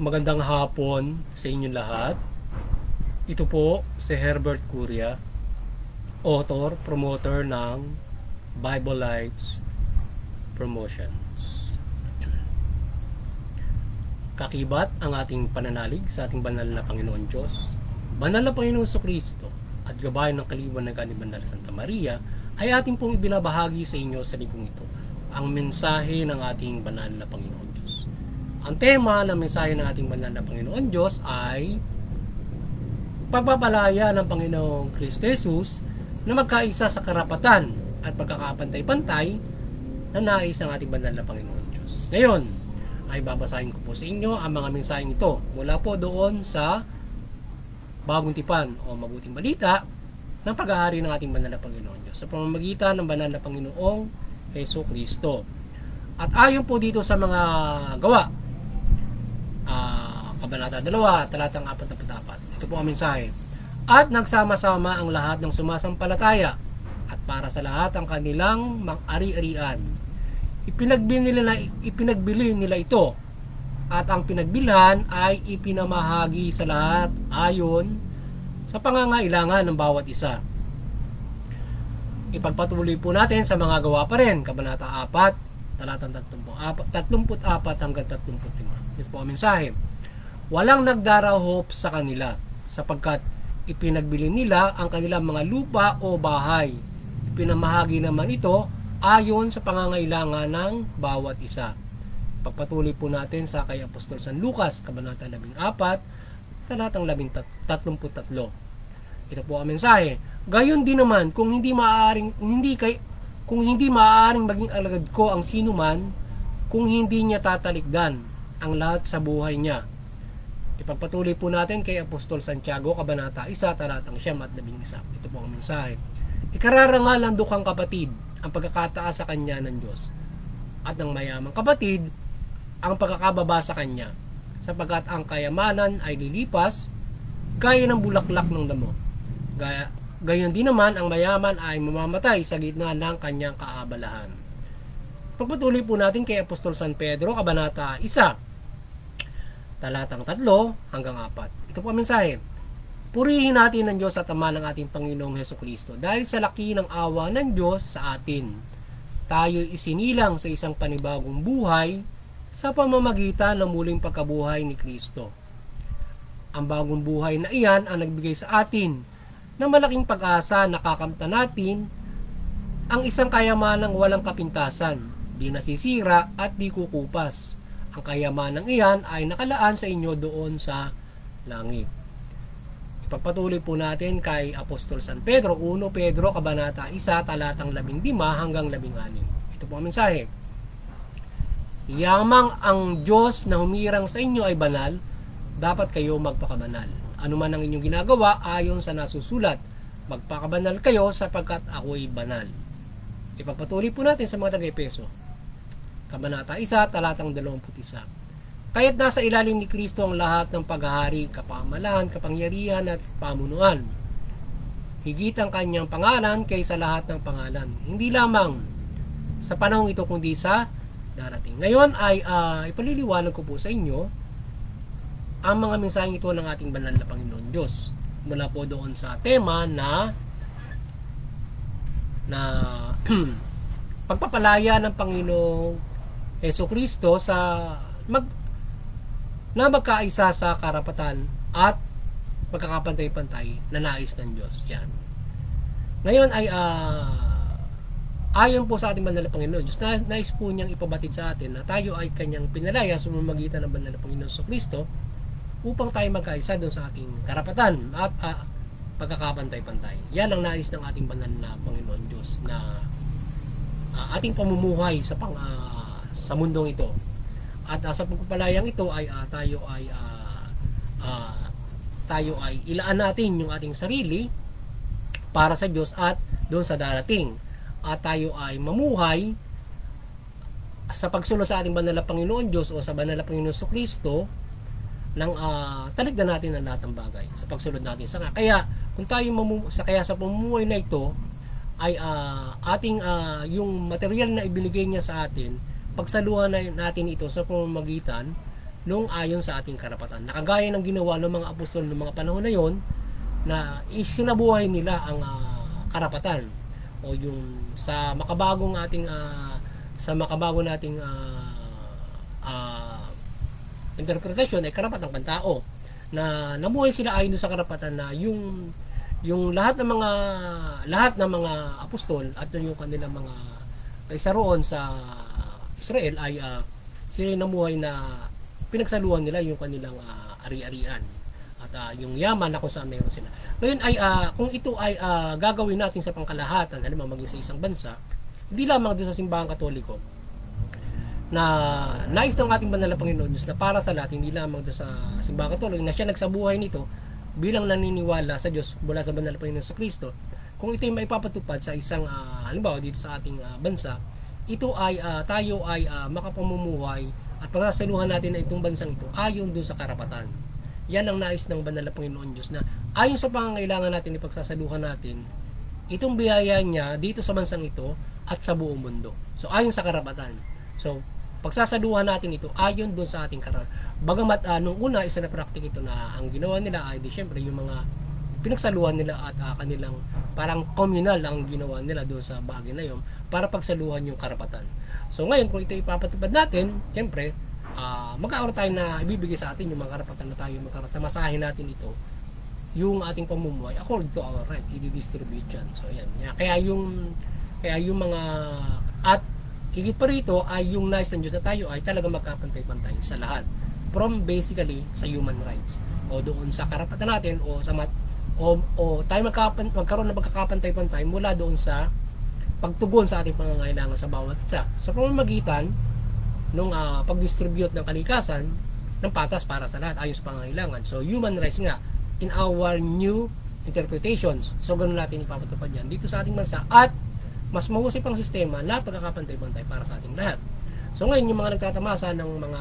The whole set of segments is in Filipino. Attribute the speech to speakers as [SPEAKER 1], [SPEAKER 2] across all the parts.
[SPEAKER 1] Magandang hapon sa inyong lahat. Ito po si Herbert Curia, author, promoter ng Bible Lights Promotions. Kakibat ang ating pananalig sa ating banal na Panginoon Diyos, banal na Panginoon Kristo at gabay ng kaliwanagan ni Banal Santa Maria ay ating pong ibinabahagi sa inyo sa linggong ito, ang mensahe ng ating banal na Panginoon Diyos. Ang tema ng mensahe ng ating banal na Panginoon Diyos ay pagpapalaya ng Panginoong Kristo Jesus na magkaisa sa karapatan at pagkakapantay-pantay na nais ng ating banal na Panginoon Diyos. Ngayon ay babasahin ko po sa inyo ang mga mensaheng ito mula po doon sa Bagong Tipan o Mabuting Balita ng paghahari ng ating banal na Panginoon Diyos sa pamamagitan ng banal na Panginoong Hesus Kristo. At ayon po dito sa mga gawa, Kabanata 2, talatang 44. Ito po ang mensahe. At nagsama-sama ang lahat ng sumasampalataya at para sa lahat ang kanilang ari-arian. Ipinagbili nila ito at ang pinagbilhan ay ipinamahagi sa lahat ayon sa pangangailangan ng bawat isa. Ipagpatuloy po natin sa mga gawa pa rin. Kabanata 4, talatang 34 hanggang 35. Ito po ang mensahe. Walang nagdarahop sa kanila sapagkat ipinagbili nila ang kanilang mga lupa o bahay. Ipinamahagi naman ito ayon sa pangangailangan ng bawat isa. Pagpatuloy po natin sa kay Apostol San Lucas, Kabanata 14, talatang 33. Ito po ang mensahe. Gayon din naman, kung hindi maaaring maging alagad ko ang sino man, kung hindi niya tatalikdan ang lahat sa buhay niya. Ipagpatuloy po natin kay Apostol Santiago, Kabanata 1, talatang 11. Ito po ang mensahe. Ikararangal ng dukang kapatid ang pagkakataas sa kanya ng Diyos, at ng mayamang kapatid ang pagkakababa sa kanya, sapagkat ang kayamanan ay lilipas gaya ng bulaklak ng damo. Gayon din naman ang mayaman ay mamamatay sa gitna ng kanyang kaabalahan. Pagpatuloy po natin kay Apostol San Pedro, Kabanata 1, talatang 3 hanggang 4. Ito po ang mensahe. Purihin natin ang Diyos at Ama ng ating Panginoong Hesus Kristo dahil sa laki ng awa ng Diyos sa atin. Tayo isinilang sa isang panibagong buhay sa pamamagitan ng muling pagkabuhay ni Kristo. Ang bagong buhay na iyan ang nagbigay sa atin ng malaking pag-asa na kakamtan natin ang isang kayamanang walang kapintasan, di nasisira at di kukupas. Ang kayamanang iyan ay nakalaan sa inyo doon sa langit. Ipagpatuloy po natin kay Apostol San Pedro, 1 Pedro, Kabanata 1, talatang 15 hanggang 16. Ito po ang mensahe. Yamang ang Diyos na humirang sa inyo ay banal, dapat kayo magpakabanal. Ano man ang inyong ginagawa ayon sa nasusulat, magpakabanal kayo sapagkat ako'y banal. Ipagpatuloy po natin sa mga taga-Efeso, Kabanata 1, talatang 21. Kaya't nasa ilalim ni Kristo ang lahat ng paghahari, kapamahalaan, kapangyarihan at pamunuan. Higit ang kanyang pangalan kaysa lahat ng pangalan. Hindi lamang sa panahong ito kundi sa darating. Ngayon ay ipaliliwanag ko po sa inyo ang mga mensaheng ito ng ating banal na Panginoon Diyos. Mula po doon sa tema na pagpapalaya ng Panginoong Hesus Kristo na magkaisa sa karapatan at pagkakapantay-pantay na nais ng Diyos. Yan. Ngayon ay ayon po sa ating banal na Panginoon Diyos, nais po niyang ipabatid sa atin na tayo ay kanyang pinalaya sa pamamagitan ng banal na Panginoon Hesus Kristo upang tayo magkaisa doon sa ating karapatan at pagkakapantay-pantay. Yan ang nais ng ating banal na Panginoon Diyos na ating pamumuhay sa mundong ito. At sa pagpapalayang ito ay tayo ay ilaan natin yung ating sarili para sa Diyos at doon sa darating. At tayo ay mamuhay sa pagsunod sa ating banal na Panginoon Diyos o sa banal na Panginoon Hesus Kristo nang talikdan natin ang lahat ng bagay sa pagsunod natin sa kaya kung tayo sa pamumuhay na ito ay ating yung material na ibinigay niya sa atin, pagsaluhan natin ito sa pamamagitan nung ayon sa ating karapatan. Nakagaya ng ginawa ng mga apostol ng mga panahon na yon, na isinabuhay nila ang karapatan, o yung sa makabagong ating sa makabago nating interpretasyon ay karapatang pantao, na namuhay sila ayon sa karapatan, na yung lahat ng mga apostol at yung kanilang mga kaysa roon sa Israel ay sila namuhay na pinagsaluhan nila yung kanilang ari-arian at yung yaman na kung saan meron sila. Ngayon ay kung ito ay gagawin natin sa pangkalahatan, halimbawa maging sa isang bansa, hindi lamang doon sa simbahang Katoliko, na nais ng ating banal na Panginoon Diyos na para sa lahat, hindi lamang doon sa simbahang Katoliko na siya nagsabuhay nito bilang naniniwala sa Diyos mula sa banal na Panginoon sa Kristo. Kung ito ay maipapatupad sa isang halimbawa dito sa ating bansa, ito ay tayo ay makapamumuhay at pagsasaluhan natin na itong bansang ito ayon doon sa karapatan. Yan ang nais ng banal na Panginoon Diyos, na ayon sa pangangailangan natin ipagsasaluhan natin itong biyaya niya dito sa bansang ito at sa buong mundo. So ayon sa karapatan. So pagsasaluhan natin ito ayon doon sa ating karapatan. Bagamat nung una isa na practice ito na ang ginawa nila ay di syempre yung mga pinagsaluhan nila at kanilang parang communal ang ginawa nila doon sa bagay na yun para pagsaluhan yung karapatan. So ngayon kung ito ipapatupad natin, syempre magkakaroon tayo na ibibigay sa atin yung mga karapatan na tayo magkaroon. Masahin natin ito yung ating pamumuhay according to our right, i-distribute yan. So yan. Kaya yung mga at higit pa rito ay yung nais ng Diyos na tayo ay talaga magkapantay-pantay sa lahat. From basically sa human rights o doon sa karapatan natin o sa tayo magkaroon na magkakapantay-pantay mula doon sa pagtugon sa ating pangangailangan sa bawat isa. Sa pamamagitan nung pag-distribute ng kalikasan ng patas para sa lahat ayon sa pangangailangan. So human rights nga in our new interpretations. So ganun natin ipapatupad yan dito sa ating bansa at mas mahusay pang sistema na pagkakapantay-pantay para sa ating lahat. So ngayon yung mga nagtatamasa ng mga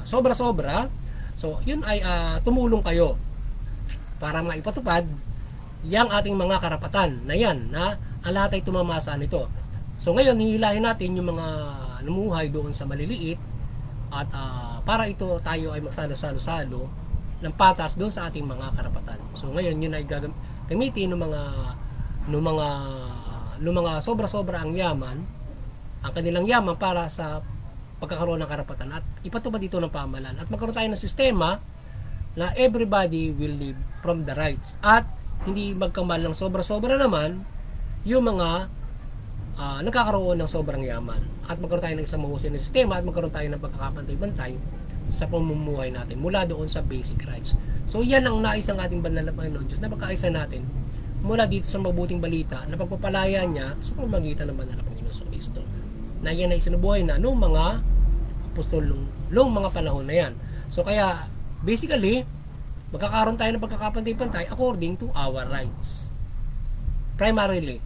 [SPEAKER 1] sobra-sobra, so yun ay tumulong kayo para maipatupad yung ating mga karapatan na yan, na ang lahat ay tumamasa nito. So ngayon hihilahin natin yung mga namuhay doon sa maliliit at para ito tayo ay magsalo-salo-salo ng patas doon sa ating mga karapatan. So ngayon yun ay gamitin ng mga sobra-sobra ang yaman, ang kanilang yaman para sa pagkakaroon ng karapatan at ipatupad ito ng pamahalaan at magkaroon tayo ng sistema na everybody will live from the rights at hindi magkamal ng sobra-sobra naman yung mga nagkakaroon ng sobrang yaman at magkaroon tayo ng isang mahusay na sistema at magkaroon tayo ng pagkakapantay-bantay sa pamumuhay natin mula doon sa basic rights. So yan ang nais ng ating banal na Panginoon Diyos na pagkaisa natin mula dito sa mabuting balita na pagpapalaya niya sa pamamagitan ng banal na Panginoon sa Kristo, na yan ay isinubuhay na noong mga apostol noong mga panahon na yan. So kaya basically magkakaroon tayo ng pagkakapantay-pantay according to our rights. Primarily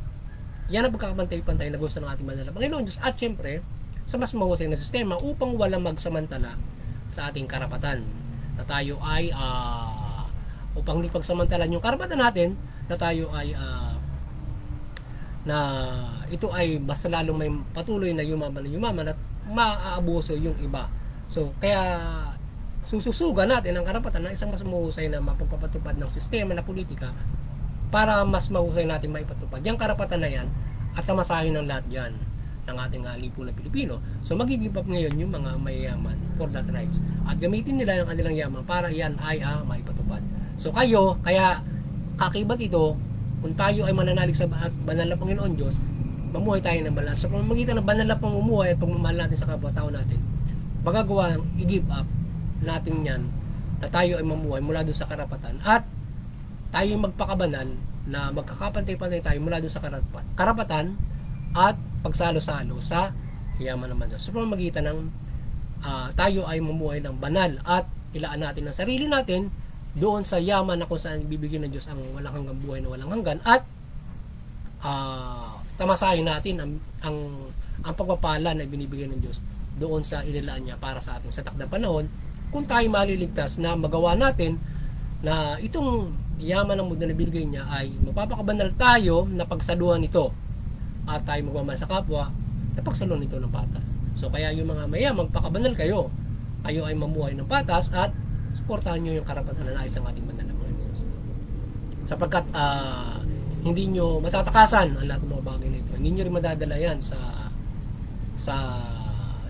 [SPEAKER 1] yan ang pagkakapantay-pantay na gusto ng ating banal na Panginoon Diyos at syempre sa mas mahusay na sistema upang walang magsamantala sa ating karapatan, na tayo ay upang hindi pagsamantalan yung karapatan natin, na tayo ay na ito ay mas lalong may patuloy na yumaman at maaabuso yung iba. So kaya sususugan natin ang karapatan ng isang mas mahusay na mapagpapatupad ng sistema na politika para mas mahusay natin maipatupad yung karapatan na yan at tamasahin ng lahat yan ng ating lipunan Pilipino. So mag-give up ngayon yung mga mayayaman for that rights at gamitin nila yung kanilang yaman para yan ay maipatupad. So kaya kakibat ito kung tayo ay mananalig sa banal na Panginoon Diyos, mamuhay tayo ng balance. So kung magitan ng banal na pamumuhay at pagmamahal natin sa kapwa-tao natin, magagawa i-give up natin yan na tayo ay mamuhay mula doon sa karapatan at tayo magpakabanal na magkakapantay-pantay tayo mula doon sa karapatan at pagsalo-salo sa yaman ng Diyos. So pamamagitan ng tayo ay mamuhay ng banal at ilaan natin ang sarili natin doon sa yaman na kung saan bibigyan ng Diyos ang walang hanggang buhay na walang hanggan at tamasahin natin ang pagpapala na binibigay ng Diyos doon sa inilaan niya para sa ating sa takdang panahon kung tayo maliligtas na magawa natin na itong yaman ng mundo na binigay niya ay mapapakabanal tayo na pagsaluhan ito at tayo magmamahal sa kapwa na pagsaluhan ito ng patas. So kaya yung mga mayaman, magpakabanal kayo kayo ay mamuhay ng patas at suportahan nyo yung karapatan na nais ng ating banal na Panginoon. Sapagkat hindi nyo matatakasan ang lahat ng mga bagay na ito. Hindi nyo rin madadala yan sa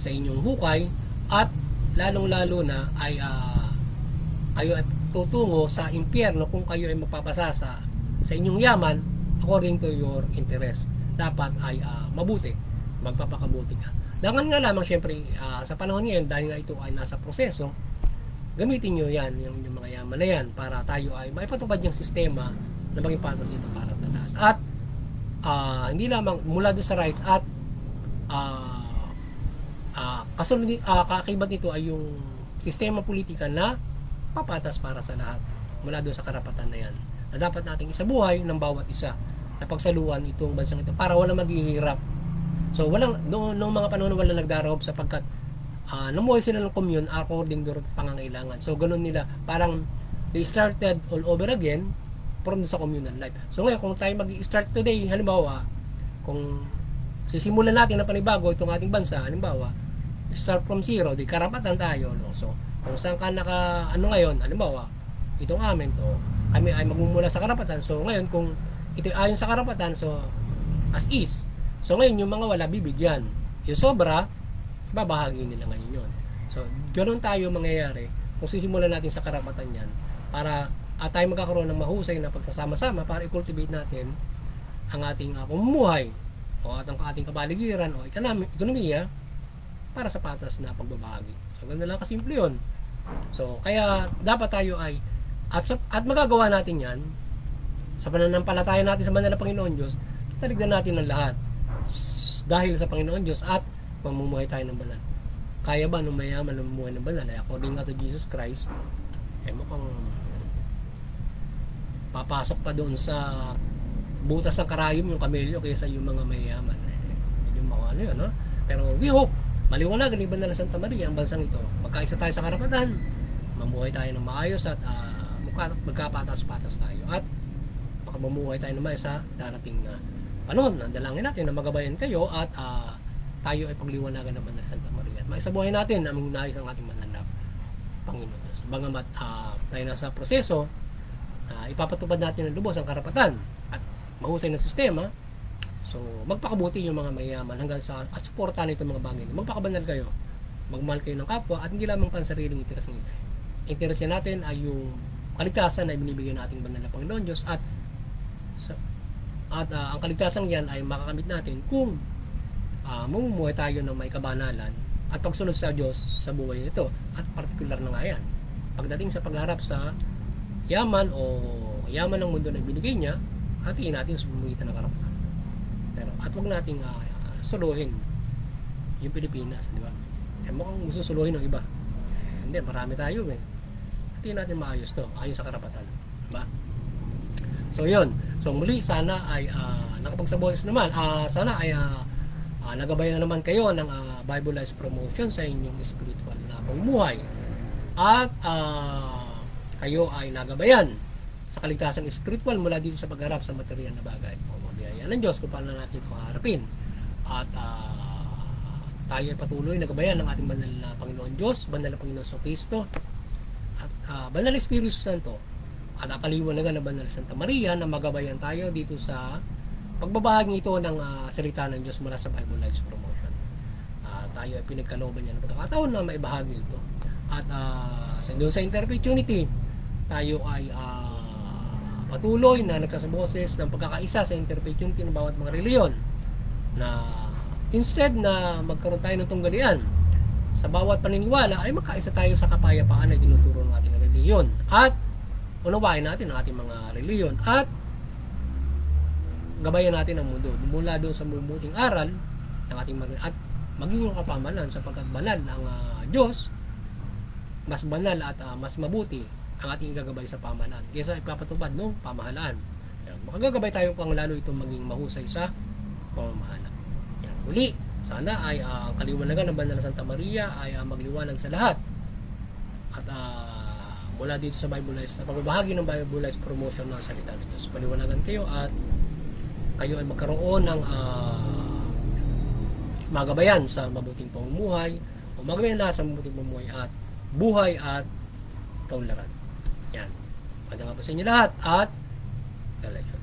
[SPEAKER 1] inyong hukay, at lalong-lalo na ay kayo ay tutungo sa impyerno kung kayo ay magpapasa sa inyong yaman according to your interest. Dapat ay mabuti, magpapakabuti ka. Dangan nga lamang syempre sa panahon ngayon, dahil nga ito ay nasa proseso, gamitin nyo yan, yung mga yaman na yan, para tayo ay maipatupad yung sistema na maging patas ito para sa lahat. At hindi lamang mula doon sa rights at kaakibat nito ay yung sistema politika na papatas para sa lahat mula doon sa karapatan na yan, na dapat nating isabuhay ng bawat isa na pagsaluhan itong bansang ito para walang maghihirap. So noong mga panahon na walang nagdarahop sapagkat namuhay sila ng commune according to pangangailangan. So ganun nila, parang they started all over again from sa communal life. So ngayon kung tayo mag-start today, halimbawa kung sisimulan natin na panibago itong ating bansa, halimbawa start from zero, di karapatan tayo, no? So kung saan ka ngayon, halimbawa itong amin to, kami ay magmumula sa karapatan. So ngayon kung ito ayon sa karapatan, so as is, so ngayon yung mga wala bibigyan, yung sobra babahagi nila ngayon yun. So ganoon tayo mangyayari kung sisimulan natin sa karapatan yan, para tayo magkakaroon ng mahusay na pagsasama-sama para i-cultivate natin ang ating pamumuhay o ang ating kapaligiran o ekonomiya para sa patas na pagbabahagi. So ganoon lang kasimple yun. So kaya dapat tayo ay at magagawa natin yan sa pananampalataya natin sa banal na Panginoon Diyos. Taligdan natin ang lahat dahil sa Panginoon Diyos at mamumuhay tayo ng banal. Kaya ba nung mayaman na mamumuhay ng banal ay according to Jesus Christ, mukhang papasok pa doon sa butas ng karayom yung kamelyo kaysa yung mga mayaman. Medyo makano yun, no? Pero we hope maliwanag ng Banal na Santa Maria ang bansang ito. Magkaisa tayo sa karapatan, mamuhay tayo ng maayos at magkapatas-patas tayo, at makamumuhay tayo ng maayos sa darating na panahon. Dalangin natin na magabayan kayo at tayo ay pagliwanagan ng Banal na Santa Maria at maisabuhay natin ang nais ng ating banal na Panginoon. Bangamat tayo nasa proseso, ipapatupad natin ng lubos ang karapatan at mahusay na sistema. So magpakabuti yung mga mayaman hanggang sa at suportahan itong mga bagay. Magpakabanal kayo, magmahal kayo ng kapwa, at hindi lamang pansariling interes ng iba. Interes natin ay yung kaligtasan na ibinibigay nating banal na Panginoon Diyos, at ang kaligtasan yan ay makakamit natin kung mamumuhay tayo ng may kabanalan at pagsunod sa Diyos sa buhay nito. At partikular na nga yan pagdating sa pagharap sa yaman o yaman ng mundo na binigay niya, hatiin natin sa pamamagitan ng karapatan. Pero at huwag nating suluhin yung Pilipinas, di ba? Mukhang gusto suluhin ng iba. Hindi, marami tayo hatiin natin maayos to, ayos sa karapatan, di ba? So yun. So muli, sana ay nakapagsabuhay naman, sana ay nagabayan naman kayo ng Bible Life Promotion sa inyong spiritual na pamumuhay, at kayo ay nagabayan sa kaligtasan spiritual mula dito sa pagharap sa material na bagay. Biyaya ng Diyos kung paano natin ito harapin, at tayo ay patuloy nagabayan ng ating banal na Panginoon Diyos, banal na Panginoon sa Kristo, at banal na Espiritu Santo, at akaliwanagan na banal na Santa Maria, na magabayan tayo dito sa pagbabahagi ito ng salita ng Diyos mula sa Bible Lives Promotion. Tayo ay pinagkalooban niya ng pagkakataon na maibahagi ito, at doon sa Interfaith Unity tayo ay patuloy na nagsasaboses ng pagkakaisa sa Interfaith Unity ng bawat mga reliyon, na instead na magkaroon tayo ng tunggalian sa bawat paniniwala, ay magkaisa tayo sa kapayapaan na tinuturo ng ating reliyon, at unawain natin ang ating mga reliyon, at gabayan natin ang mundo mula doon sa mabuting aral ng ating mga, at maging yung kapamalan, sapagkat banal ang Diyos, mas banal at mas mabuti ang ating gagabay sa pamahalaan kaysa ipapatupad ng pamahalaan. Makagagabay tayo pang lalo itong maging mahusay sa pamamahala. Uli, sana ay ang kaliwanagan ng banal na Santa Maria ay magliwanag sa lahat, at mula dito sa Bible Lives, sa pagbabahagi ng Bible Lives Promotion ng salita ng Diyos, paliwanagan kayo at kayo ay magkaroon ng magabayan sa mabuting pamumuhay, o magawin lahat sa mabuting pamumuhay at buhay at kaunlaran. Yan. Maganda nga po sa inyo lahat at election.